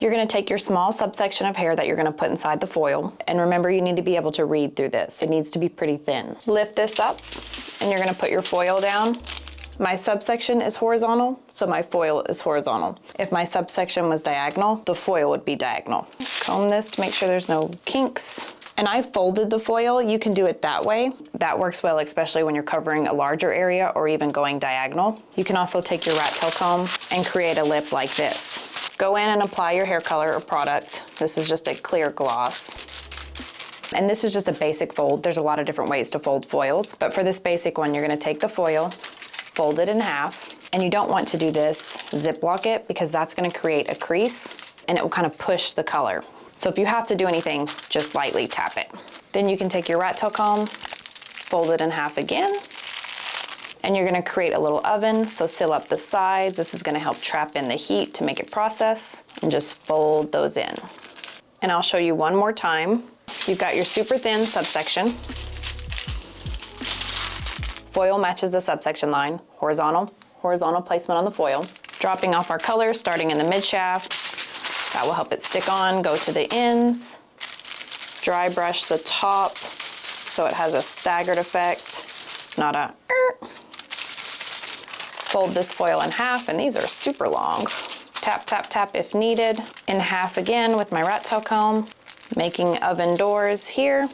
You're gonna take your small subsection of hair that you're gonna put inside the foil, and remember you need to be able to read through this. It needs to be pretty thin. Lift this up, and you're gonna put your foil down. My subsection is horizontal, so my foil is horizontal. If my subsection was diagonal, the foil would be diagonal. Comb this to make sure there's no kinks. And I folded the foil. You can do it that way. That works well, especially when you're covering a larger area or even going diagonal. You can also take your rat tail comb and create a lip like this. Go in and apply your hair color or product. This is just a clear gloss. And this is just a basic fold. There's a lot of different ways to fold foils, but for this basic one, you're gonna take the foil, fold it in half, and you don't want to do this, ziplock it, because that's gonna create a crease and it will kind of push the color. So if you have to do anything, just lightly tap it. Then you can take your rat tail comb, fold it in half again, and you're gonna create a little oven, so seal up the sides. This is gonna help trap in the heat to make it process, and just fold those in. And I'll show you one more time. You've got your super thin subsection. Foil matches the subsection line, horizontal placement on the foil. Dropping off our color, starting in the mid shaft. That will help it stick on, go to the ends. Dry brush the top so it has a staggered effect, not a Fold this foil in half, and these are super long. Tap, tap, tap if needed. In half again with my rat tail comb, making oven doors here.